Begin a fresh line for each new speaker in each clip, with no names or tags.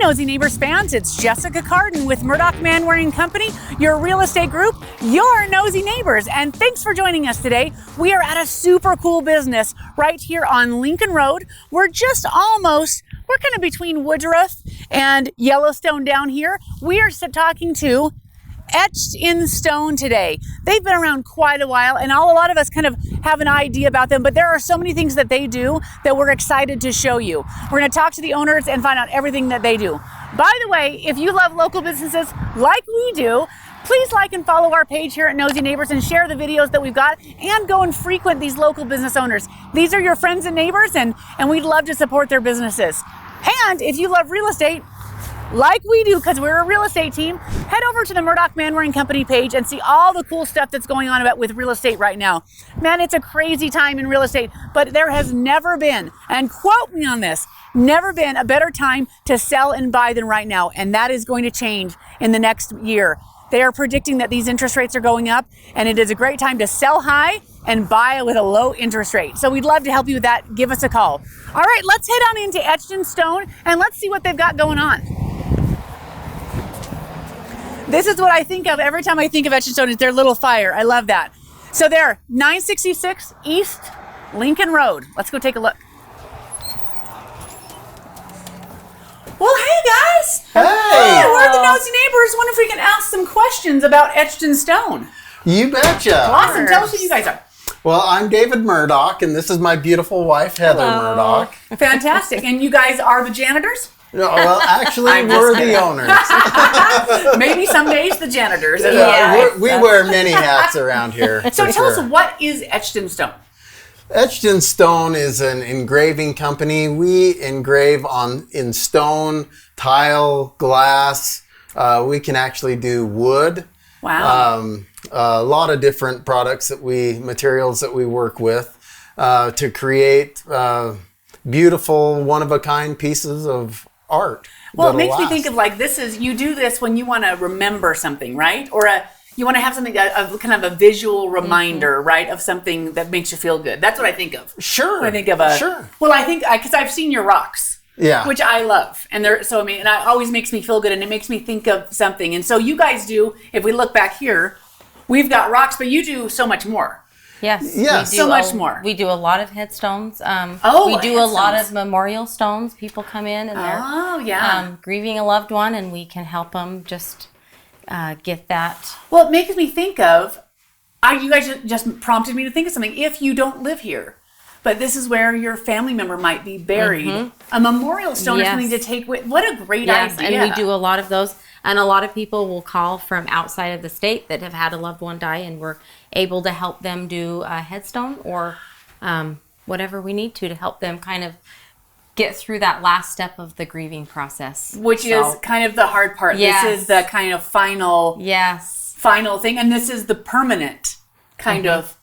Nosy Neighbors fans, it's Jessica Cardon with Murdock Man-Wearing Company, your real estate group, your nosy neighbors. And thanks for joining us today. We are at a super cool business right here on Lincoln Road. We're kind of between Woodruff and Yellowstone down here. We are talking to Etched in Stone today. They've been around quite a while, and a lot of us kind of have an idea about them, but there are so many things that they do that we're excited to show you. We're going to talk to the owners and find out everything that they do. By the way, if you love local businesses like we do, please like and follow our page here at Nosy Neighbors and share the videos that we've got, and go and frequent these local business owners. These are your friends and neighbors, and we'd love to support their businesses. And if you love real estate, like we do, because we're a real estate team, head over to the Murdock Man-Wearing Company page and see all the cool stuff that's going on with real estate right now. Man, it's a crazy time in real estate, but there has never been, and quote me on this, never been a better time to sell and buy than right now. And that is going to change in the next year. They are predicting that these interest rates are going up, and it is a great time to sell high and buy with a low interest rate. So we'd love to help you with that. Give us a call. All right, let's head on into Etched in Stone and let's see what they've got going on. This is what I think of every time I think of Etched in Stone, is their little fire. I love that. So they're 966 East Lincoln Road. Let's go take a look. Well, hey guys.
Hey.
We're the Nosy Neighbors. Wonder if we can ask some questions about Etched in Stone.
You betcha.
Awesome. Tell us who you guys are.
Well, I'm David Murdock, and this is my beautiful wife, Heather Murdock.
Fantastic. And you guys are the janitors?
No, well, actually, we're the owners.
Maybe some days the janitors.
We wear many hats around here.
So tell us, what is Etched in Stone?
Etched in Stone is an engraving company. We engrave in stone, tile, glass. We can actually do wood.
Wow.
A lot of different materials that we work with to create beautiful, one-of-a-kind pieces of art.
Well, it makes me think of you do this when you want to remember something, right? Or you want to have something, kind of a visual reminder, right, of something that makes you feel good. That's what I think of.
Sure.
When I think of
Sure.
Well, I think, because I've seen your rocks.
Yeah.
Which I love. And and it always makes me feel good, and it makes me think of something. And so you guys do, if we look back here, we've got rocks, but you do so much more.
Yes.
So much more.
We do a lot of headstones. We do a lot of memorial stones. People come in and they're grieving a loved one, and we can help them just get that.
Well, it makes me think of, you guys just prompted me to think of something. If you don't live here, but this is where your family member might be buried, a memorial stone is something to take with. What a great idea.
And we do a lot of those. And a lot of people will call from outside of the state that have had a loved one die, and we're able to help them do a headstone or whatever we need to help them kind of get through that last step of the grieving process.
Which is kind of the hard part.
Yes.
This is the kind of final thing, and this is the permanent kind of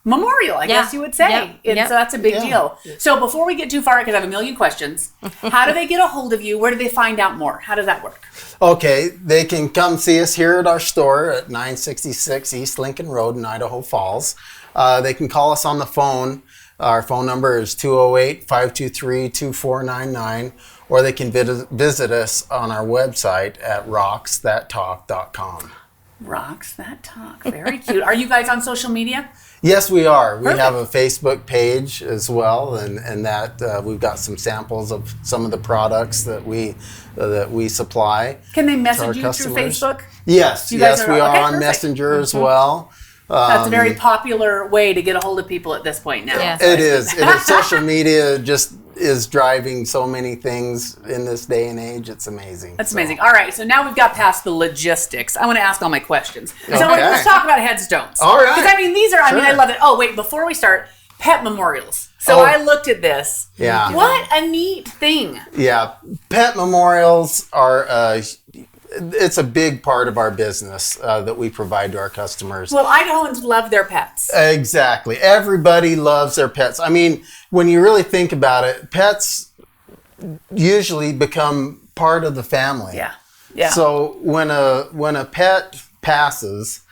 memorial, I guess you would say. So that's a big deal. So before we get too far, because I have a million questions, how do they get a hold of you? Where do they find out more? How does that work?
Okay, they can come see us here at our store at 966 East Lincoln Road in Idaho Falls. They can call us on the phone. Our phone number is 208-523-2499, or they can visit us on our website at rocksthattalk.com.
Rocks That Talk. Very cute. Are you guys on social media?
Yes, we are. We have a Facebook page as well, and that we've got some samples of some of the products that we supply.
Can they message you through Facebook?
Yes, we are on Messenger as well.
That's a very popular way to get a hold of people at this point now.
Yes.
It is. Social media just is driving so many things in this day and age. It's amazing.
That's amazing. All right, so now we've got past the logistics. I want to ask all my questions. So let's talk about headstones.
All right.
Because these are, I love it. Oh, wait, before we start, pet memorials. So I looked at this.
Yeah.
What a neat thing.
Yeah. Pet memorials are it's a big part of our business that we provide to our customers.
Well, Idahoans love their pets.
Exactly. Everybody loves their pets. I mean, when you really think about it, pets usually become part of the family.
Yeah. Yeah.
So when a pet passes,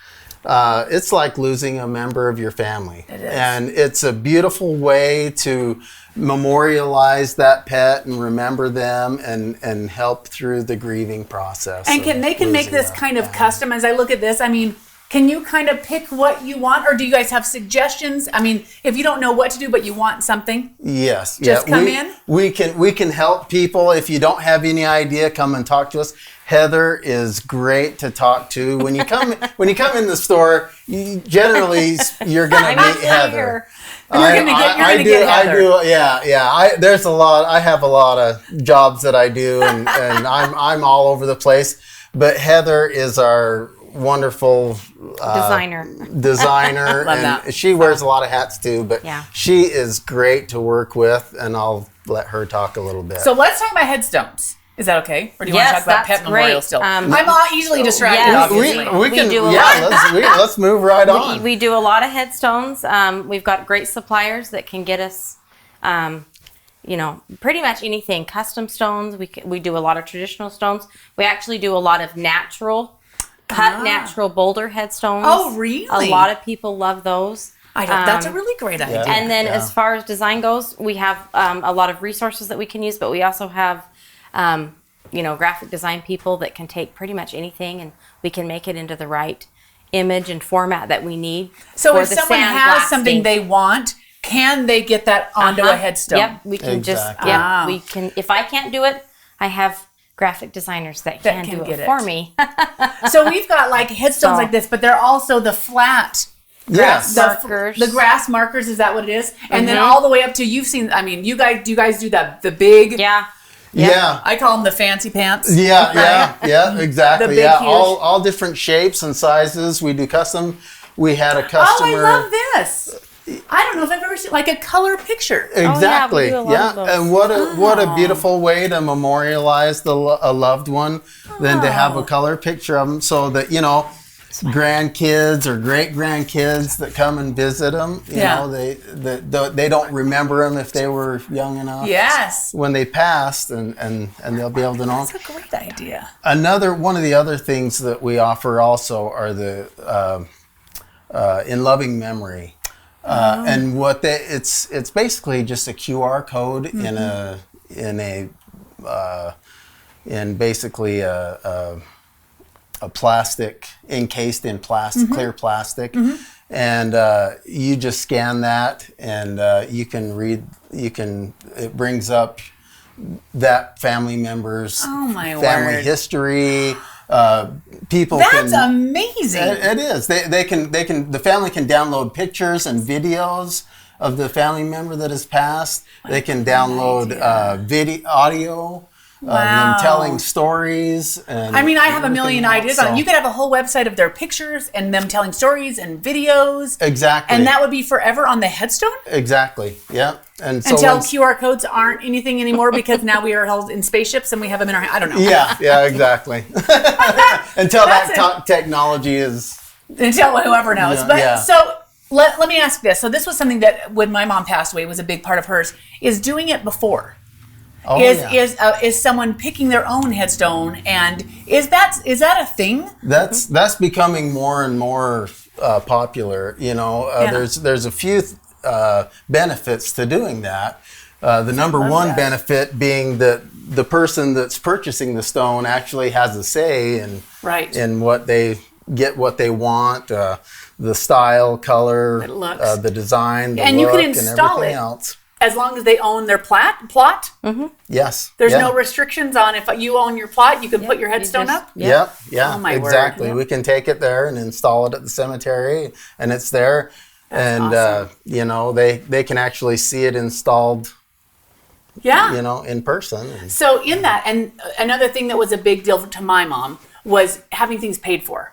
it's like losing a member of your family.
It is.
And it's a beautiful way to memorialize that pet and remember them and help through the grieving process.
And they can make this kind of custom. As I look at this, I mean, can you kind of pick what you want, or do you guys have suggestions? I mean, if you don't know what to do, but you want something,
yes,
just come in.
We can help people. If you don't have any idea, come and talk to us. Heather is great to talk to. When you come in the store, you're going to meet Heather.
You're gonna get Heather.
There's a lot. I have a lot of jobs that I do, and I'm all over the place. But Heather is our wonderful designer
Love
and
that.
she wears a lot of hats too, but
Yeah.
she is great to work with, and I'll let her talk a little bit.
So let's talk about headstones. Is that okay? Or do you want to talk about pet memorial
great.
still? I'm easily distracted,
yes.
obviously.
we can
do a
let's move right on.
We do a lot of headstones. We've got great suppliers that can get us, pretty much anything. Custom stones. We do a lot of traditional stones. We actually do a lot of natural boulder headstones.
Oh, really?
A lot of people love those.
That's a really great idea.
And then as far as design goes, we have a lot of resources that we can use, but we also have, graphic design people that can take pretty much anything and we can make it into the right image and format that we need.
So
for
if
the
someone has something they want, can they get that onto a headstone?
Yep, we can
Exactly.
we can. If I can't do it, I have graphic designers that can do
get
it for me.
So we've got like headstones like this, but they're also the flat
Yes.
markers.
The grass markers, is that what it is? And then all the way up to, you've seen, I mean, do you guys do the big?
Yeah.
I call them the fancy pants.
Yeah, exactly.
The big, huge.
All different shapes and sizes. We do custom. We had a customer.
Oh, I love this. I don't know if I've ever seen like a color picture.
Exactly.
we do a lot of those.
And what a beautiful way to memorialize a loved one than to have a color picture of them, so that grandkids or great grandkids that come and visit them, they don't remember them if they were young enough.
Yes.
When they passed, and they'll be able to know.
That's a great idea.
One of the other things that we offer also are the in loving memory. And it's basically just a QR code in basically a plastic encased in plastic, clear plastic, and you just scan that, and it brings up that family member's family history. That's
amazing.
It is. The family can download pictures and videos of the family member that has passed. They can download audio of them telling stories. And
I mean, I have a million ideas on it. You could have a whole website of their pictures and them telling stories and videos.
Exactly.
And that would be forever on the headstone?
Exactly. Yeah. And so
until QR codes aren't anything anymore, because now we are held in spaceships and we have them in our, I don't know.
Yeah, exactly. Until technology is.
Until whoever knows. So let me ask this. So this was something that when my mom passed away was a big part of hers, is doing it before. Is someone picking their own headstone, and is that a thing?
That's becoming more and more popular. There's a few benefits to doing that. The number one benefit being that the person that's purchasing the stone actually has a say in what they get, what they want, the style, color, the design, the
and
look,
you can install
and everything
it
else.
As long as they own their plot?
Mm-hmm.
Yes.
There's no restrictions on if you own your plot, you can put your headstone up?
Yeah,
Oh, my
exactly.
word.
We can take it there and install it at the cemetery, and it's there.
That's awesome.
They can actually see it installed, in person.
So in that, and another thing that was a big deal to my mom was having things paid for.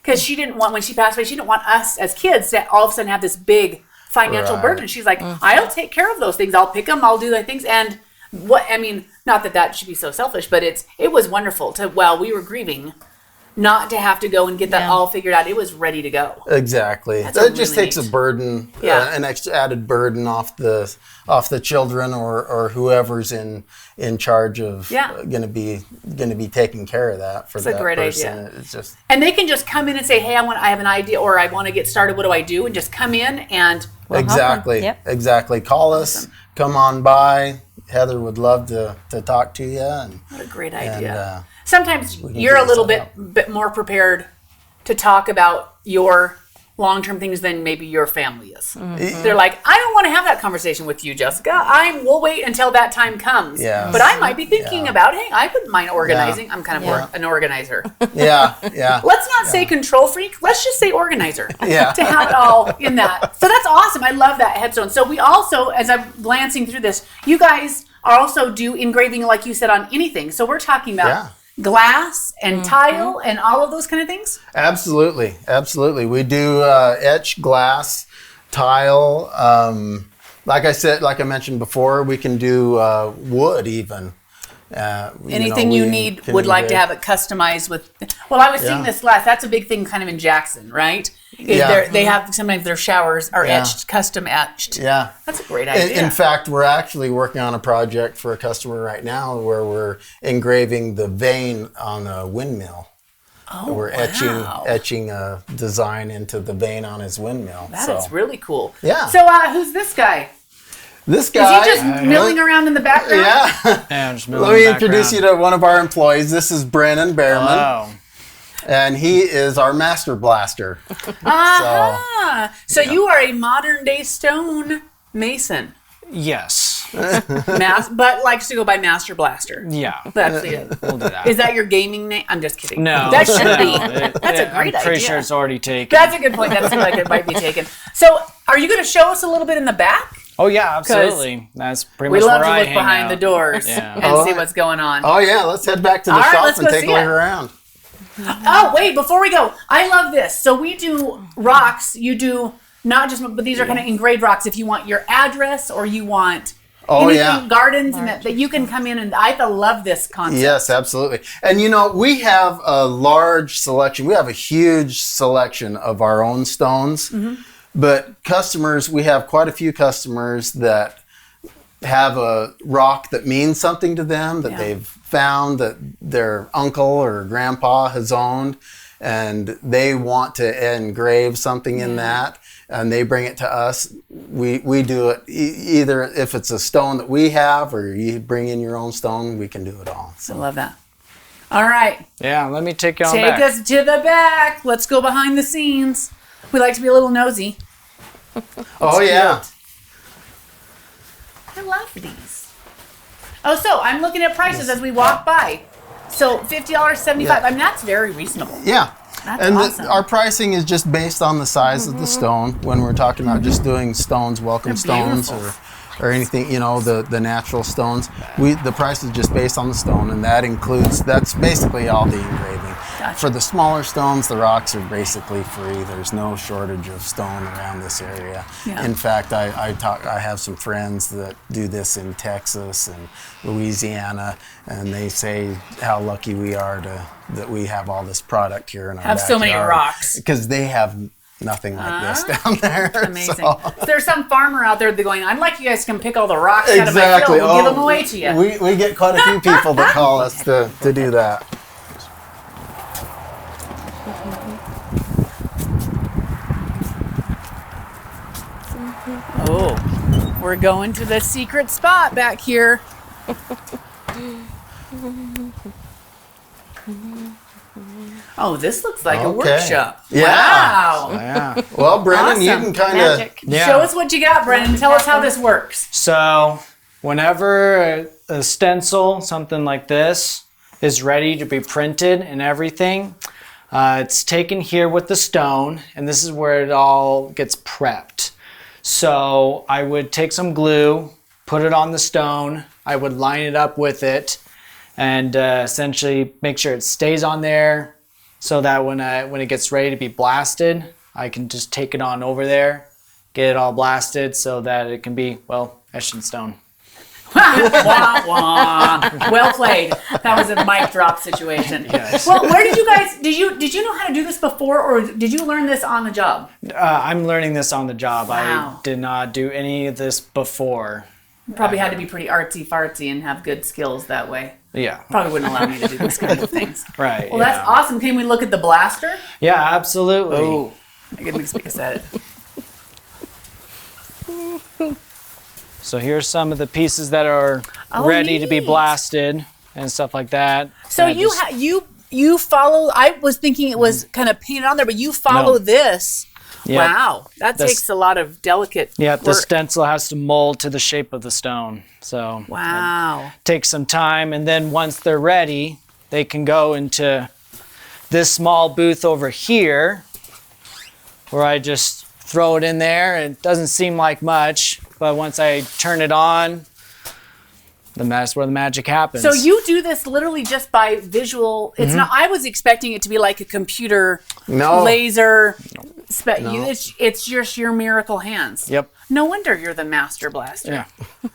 Because she didn't want, when she passed away, she didn't want us as kids to all of a sudden have this big financial burden. She's like, I'll take care of those things. I'll pick them. I'll do the things. And not that should be so selfish, but it was wonderful while we were grieving, not to have to go and get that all figured out. It was ready to go.
Exactly. That just takes a burden, an extra added burden off the children or whoever's in charge of going to be taking care of that for that person. It's a great idea. It's just,
and they can just come in and say, "Hey, I have an idea, or I want to get started. What do I do?" And just come in and
exactly. Call us. Come on by. Heather would love to talk to you. And
what a great idea. Sometimes you're a little bit more prepared to talk about your long-term things than maybe your family is. Mm-hmm. They're like, I don't want to have that conversation with you, Jessica. We'll wait until that time comes. Yeah. But I might be thinking about, hey, I wouldn't mind organizing. I'm kind of an organizer.
Yeah.
Let's not say control freak. Let's just say organizer. To have it all in that. So that's awesome. I love that headstone. So we also, as I'm glancing through this, you guys also do engraving, like you said, on anything. So we're talking about glass and tile and all of those kind of things?
Absolutely. We do etch, glass, tile. Like I mentioned before, we can do wood even.
Anything you need would like to have it customized with. Well, I was seeing this glass. That's a big thing kind of in Jackson, right? They have sometimes their showers are etched, custom etched.
Yeah.
That's a great idea.
In fact, we're actually working on a project for a customer right now where we're engraving the vane on a windmill.
Oh,
we're etching a design into the vane on his windmill.
That is really cool.
Yeah.
So who's this guy?
This guy
is he just milling around in the background?
Yeah. Let me introduce you to one of our employees. This is Brennan Behrman.
Hello.
And he is our master blaster.
So you are a modern day stone mason.
Yes.
But likes to go by Master Blaster.
Yeah.
That's it.
We'll do that.
Is that your gaming name? I'm just kidding.
No.
That should be. That's a great idea.
I'm pretty sure it's already taken.
That's a good point. That seems like it might be taken. So are you going to show us a little bit in the back?
Oh, yeah, absolutely. That's pretty much
where I
hang out.
We love to look behind the doors and see what's going on.
Oh, yeah. Let's head back to the shop and take a look around.
Oh, wait, before we go, I love this. So we do rocks. You do not just, but these are kind of engraved rocks. If you want your address or you want gardens and that you can come in, and I love this concept.
Yes, absolutely. And we have a large selection. We have a huge selection of our own stones. Mm-hmm. But customers, we have quite a few customers that have a rock that means something to them, that they've found that their uncle or grandpa has owned, and they want to engrave something in that, and they bring it to us. We do it either if it's a stone that we have or you bring in your own stone, we can do it all.
So. I love that. All right.
Yeah, let me take you on
back.
Take
us to the back. Let's go behind the scenes. We like to be a little nosy.
Oh, yeah.
Cute. I love these. Oh, so I'm looking at prices as we walk by. So $50, $75. I mean, that's very reasonable.
Yeah.
That's awesome.
Our pricing is just based on the size of the stone when we're talking about just doing stones, welcome stones or anything, the natural stones. The price is just based on the stone, and that's basically all the engraving. Gotcha. For the smaller stones, the rocks are basically free. There's no shortage of stone around this area. Yeah. In fact, I have some friends that do this in Texas and Louisiana, and they say how lucky we are that we have all this product here in our backyard.
So many rocks.
Because they have nothing like this down there.
Amazing. So there's some farmer out there that's going, I'd like you guys to come pick all the rocks out of my field. We'll give them away to you.
We get quite a few people that call us to do that.
Oh, we're going to the secret spot back here. Oh, this looks like a workshop.
Yeah.
Wow.
Yeah.
Well, Brennan, you can kind of
show us what you got, Brennan. Tell us how this works.
So, whenever a stencil, something like this, is ready to be printed and everything, it's taken here with the stone, and this is where it all gets prepped. So I would take some glue, put it on the stone, I would line it up with it, and essentially make sure it stays on there so that when it gets ready to be blasted, I can just take it on over there, get it all blasted so that it can be, etched in stone.
Wah, wah. Well played. That was a mic drop situation.
Yes.
Well, where did you guys, did you know how to do this before, or did you learn this on the job?
I'm learning this on the job.
Wow.
I did not do any of this before.
You probably had to be pretty artsy fartsy and have good skills that way.
Yeah.
Probably wouldn't allow me to do those kind of things.
Right.
Well, that's awesome. Can we look at the blaster?
Yeah, absolutely.
Oh, I get me excited.
So here's some of the pieces that are ready to be
neat.
blasted and stuff like that.
So
And I
you
just-
you follow. I was thinking it was kind of painted on there, but you follow this.
Yep.
Wow, that
This-
takes a lot of delicate
Yeah, the
work.
stencil has to mold to the shape of the stone. So
Wow.
it takes some time, and then once they're ready, they can go into this small booth over here where I just throw it in there. It doesn't seem like much, but once I turn it on, that's where the magic happens.
So you do this literally just by visual. It's not. I was expecting it to be like a computer laser. It's just your miracle hands.
Yep.
No wonder you're the master blaster.
Yeah.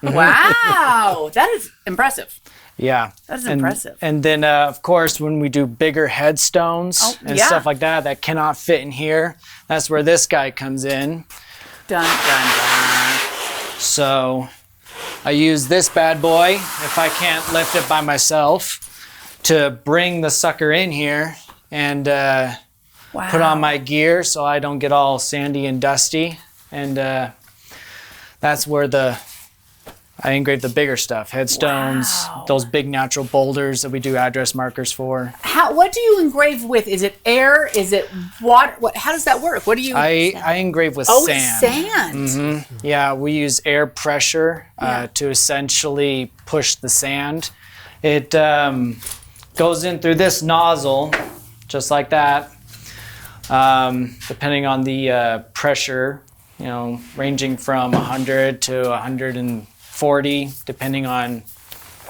Wow, that is impressive.
Yeah.
That's impressive.
And then, of course, when we do bigger headstones and
yeah.
stuff like that cannot fit in here, that's where this guy comes in.
Dun dun dun.
So I use this bad boy, if I can't lift it by myself, to bring the sucker in here and
Wow.
put on my gear so I don't get all sandy and dusty. And that's where I engrave the bigger stuff, headstones,
Wow.
those big natural boulders that we do address markers for.
What do you engrave with? Is it air? Is it water? How does that work? What do you?
I engrave with
it's
sand.
sand.
Yeah, we use air pressure to essentially push the sand. It goes in through this nozzle, just like that, depending on the pressure, ranging from 100 to 140, depending on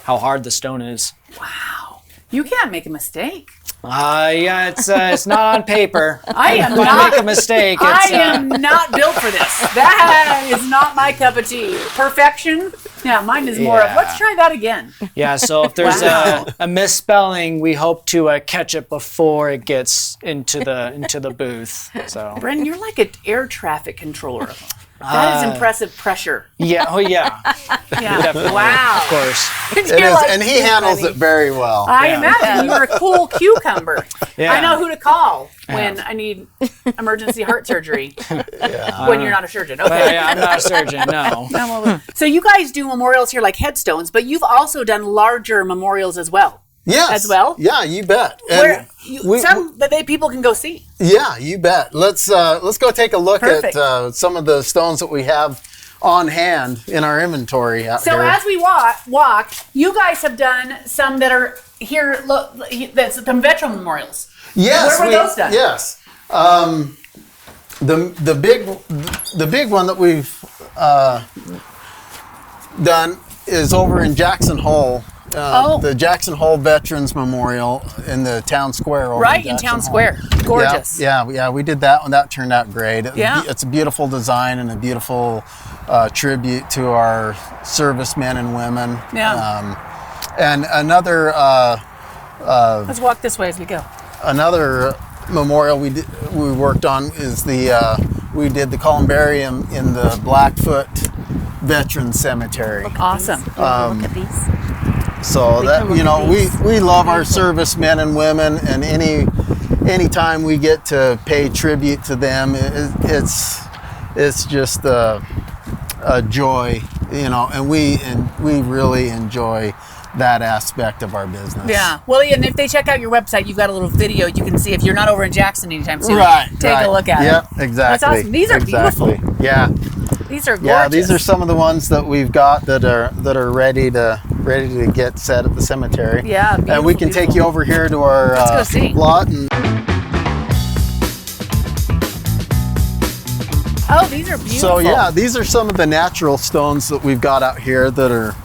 how hard the stone is.
Wow. You can't make a mistake.
Yeah, it's not on paper.
I am
If I
not.
make a mistake,
I
it's,
am not built for this. That is not my cup of tea. Perfection. Yeah, mine is more of.
Yeah.
Let's try that again.
Yeah, so if there's
Wow.
a misspelling, we hope to catch it before it gets into the booth. So
Brendan, you're like an air traffic controller. That is impressive pressure.
yeah, oh yeah,
Yeah.
definitely.
Wow.
Of course.
It is, and he handles it very well.
I
Yeah.
imagine you're a cool cucumber.
Yeah.
I know who to call when I need emergency heart surgery. When you're not a surgeon. Okay.
Yeah, I'm not a surgeon. No.
So you guys do memorials here like headstones, but you've also done larger memorials as well.
Yes.
As well?
Yeah, you bet. And
Where some that people can go see.
yeah, you bet. Let's go take a look
Perfect.
at some of the stones that we have on hand in our inventory out
So
here.
as we walk, you guys have done some that are here. Look, that's some veteran memorials.
Yes,
Where were those done?
Yes, the big one that we've done is over in Jackson Hole. The Jackson Hole Veterans Memorial in the town square over
Right in
Jackson
town
Hole.
square. Gorgeous.
Yeah, we did that one. That turned out great.
Yeah.
It's a beautiful design and a beautiful tribute to our servicemen and women.
Yeah.
And another
Let's walk this way as we go.
another memorial we worked on is we did the columbarium in the Blackfoot Veteran Cemetery.
Awesome.
Look at these.
So that
can look at
we love our servicemen and women, and any time we get to pay tribute to them, it's just a joy, and we really enjoy that aspect of our business.
Yeah. Well, and if they check out your website, you've got a little video you can see if you're not over in Jackson anytime soon. Take a look at it.
Yep, exactly.
That's awesome. These are beautiful.
Yeah.
These are gorgeous.
Yeah, these are some of the ones that we've got that are ready to get set at the cemetery.
Yeah,
and we can take you over here to our
Let's go see.
lot. And
Oh, these are beautiful.
so yeah, these are some of the natural stones that we've got out here that are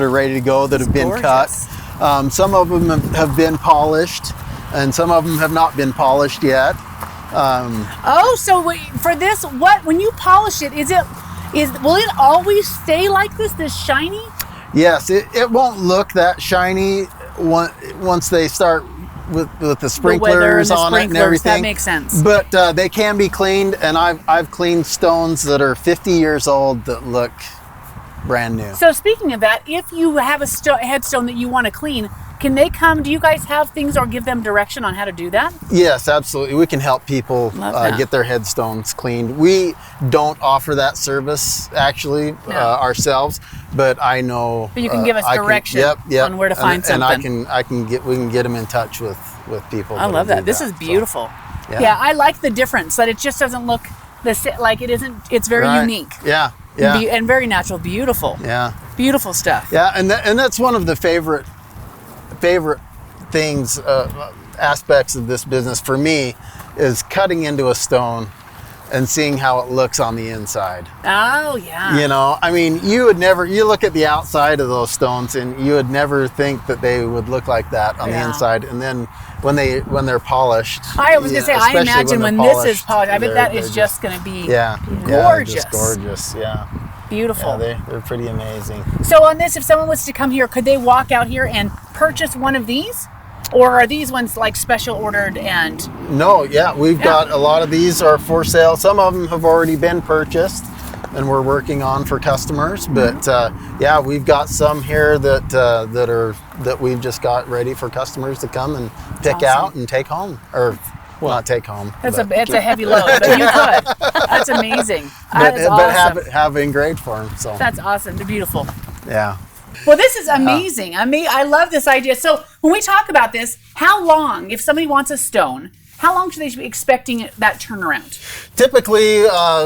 ready to go, that have been
gorgeous.
cut. Some of them have been polished, and some of them have not been polished yet.
So for this, when you polish it, will it always stay like this shiny?
Yes, it won't look that shiny once they start with the sprinklers on it and everything.
That makes sense.
But they can be cleaned, and I've cleaned stones that are 50 years old that look brand new.
So speaking of that, if you have a headstone that you want to clean, can they come? Do you guys have things or give them direction on how to do that?
Yes, absolutely. We can help people get their headstones cleaned. We don't offer that service actually ourselves, but I know.
But you can give us direction on where to find something.
And we can get them in touch with people.
I love that. This is beautiful. So, yeah, I like the difference that it just doesn't look like it isn't. It's very unique.
Yeah.
And very natural. Beautiful.
Yeah.
Beautiful stuff.
Yeah, and that's one of the favorite things, aspects of this business for me, is cutting into a stone and seeing how it looks on the inside.
Oh yeah.
You know, I mean, you look at the outside of those stones and you would never think that they would look like that on the inside. And then when they're polished.
I was gonna say, I imagine when this is polished, I bet that is just gonna be gorgeous.
Just gorgeous, yeah.
Beautiful.
Yeah, they're pretty amazing.
So on this, if someone was to come here, could they walk out here and purchase one of these? Or are these ones like special ordered and?
No, we've got a lot of these are for sale. Some of them have already been purchased and we're working on for customers. But we've got some here that we've just got ready for customers to come and pick out and take home. Or not take home.
It's a heavy load, but you could. That's amazing. That's awesome.
But have engraved for them. So
that's awesome. They're beautiful.
Yeah.
Well, this is amazing. I love this idea. So when we talk about this, how long, if somebody wants a stone, how long should they be expecting that turnaround?
Typically,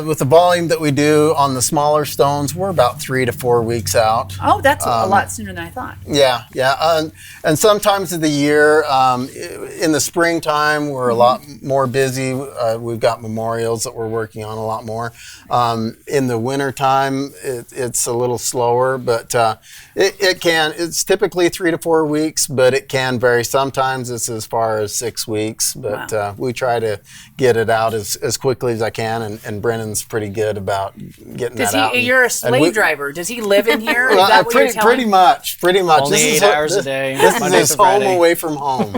with the volume that we do on the smaller stones, we're about 3 to 4 weeks out.
Oh, that's a lot sooner than I thought.
Yeah. And sometimes of the year, in the springtime, we're a lot more busy. We've got memorials that we're working on a lot more. In the wintertime, it's a little slower, but it's typically 3 to 4 weeks, but it can vary. Sometimes it's as far as 6 weeks, but we try to get it out as quickly as I can, and Brennan's pretty good about getting that out.
You're a slave driver. Does he live in here? Is that what you're telling
pretty much.
Only 8 hours a day.
This is his home away from home.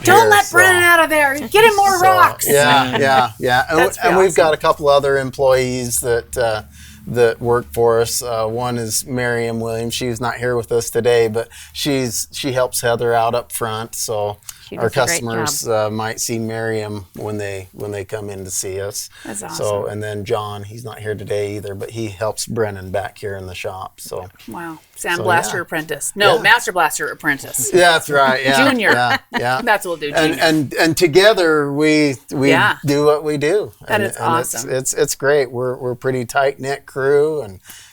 Don't let Brennan out of there. Get him more rocks.
Yeah. And we've got a couple other employees that work for us. One is Miriam Williams. She's not here with us today, but she helps Heather out up front. So our customers might see Miriam when they come in to see us.
That's awesome.
So, and then John, he's not here today either, but he helps Brennan back here in the shop. So
wow, Blaster apprentice. No, Master Blaster apprentice.
Yeah, that's right. Yeah,
Junior.
Yeah.
That's what we'll do. Junior.
And together we do what we do.
That is awesome.
It's great. We're a pretty tight knit crew,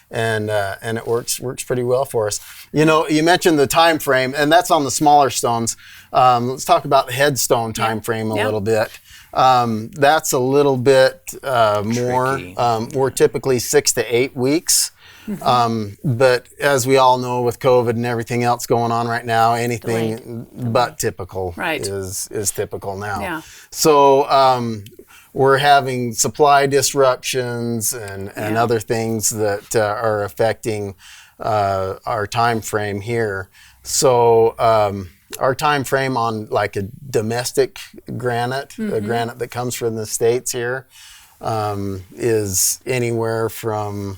and it works pretty well for us. You know, you mentioned the time frame, and that's on the smaller stones. Let's talk about the headstone time frame a little bit. That's a little bit more. We're typically 6 to 8 weeks. But as we all know, with COVID and everything else going on right now, anything but typical is typical now. Yeah. So we're having supply disruptions and other things that are affecting our time frame here. So our time frame on like a domestic granite, a granite that comes from the States here, is anywhere from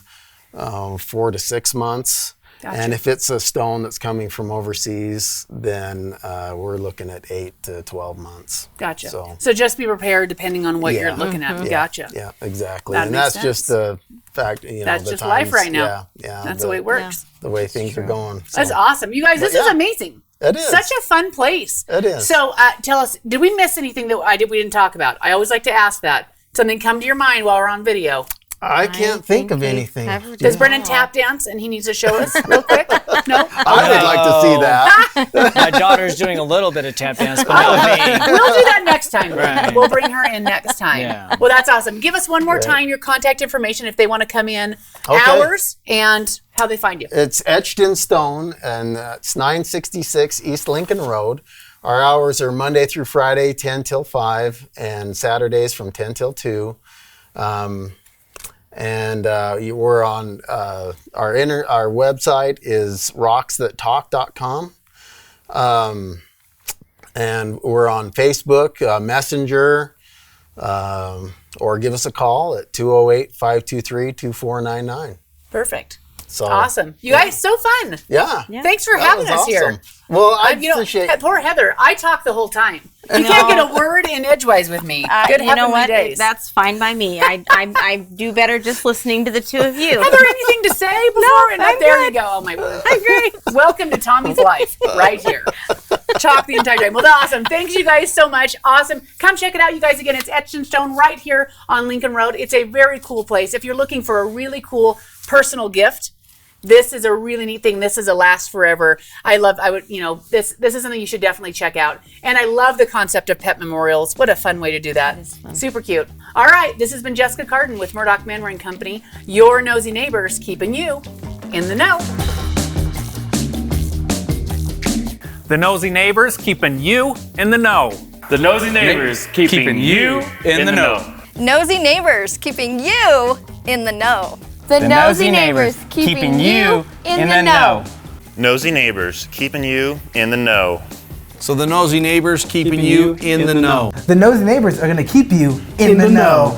4 to 6 months. Gotcha. And if it's a stone that's coming from overseas, then we're looking at 8 to 12 months.
Gotcha. So just be prepared depending on what you're looking at. Gotcha.
Yeah, exactly. And that's just the fact,
that's just life right now. Yeah. That's the way it works.
The way things are going. So.
That's awesome. You guys, this is amazing.
It is.
Such a fun place.
It is.
So tell us, did we miss anything that we didn't talk about? I always like to ask that. Something come to your mind while we're on video.
I can't think of anything.
Does Brennan tap dance and he needs to show us real quick? No?
I would like to see that.
My daughter's doing a little bit of tap dance, but not me.
We'll do that next time.
Right.
We'll bring her in next time. Yeah. Well, that's awesome. Give us one more time your contact information if they want to come in, hours, and how they find you.
It's Etched in Stone, and it's 966 East Lincoln Road. Our hours are Monday through Friday, 10 till 5, and Saturdays from 10 till 2. And we're on our website is rocksthattalk.com. And we're on Facebook, Messenger, or give us a call at 208-523-2499.
Perfect.
So,
awesome. You guys, so fun.
Yeah.
Thanks for having us here.
Well, I appreciate
poor Heather, I talk the whole time. You can't get a word in edgewise with me. Good
you know what?
days.
That's fine by me. I do better just listening to the two of you.
Heather, anything to say before? There you go. Oh, my word. I'm great. Welcome to Tommy's life right here. Talk the entire time. Well, that's awesome. Thanks you guys so much. Awesome. Come check it out, you guys. Again, it's Etched in Stone right here on Lincoln Road. It's a very cool place. If you're looking for a really cool personal gift, this is a really neat thing. This is a last forever. This is something you should definitely check out. And I love the concept of pet memorials. What a fun way to do that. Super cute. All right, this has been Jessica Cardon with Murdock Man-Wearing Company, your nosy neighbors keeping you in the know.
The nosy neighbors keeping you in the know.
The nosy neighbors keeping you in the know.
Nosy neighbors keeping you in the know.
The nosy neighbors keeping you in the know.
Nosy neighbors keeping you in the know.
So the nosy neighbors keeping you in the know.
The nosy neighbors are going to keep you in the know.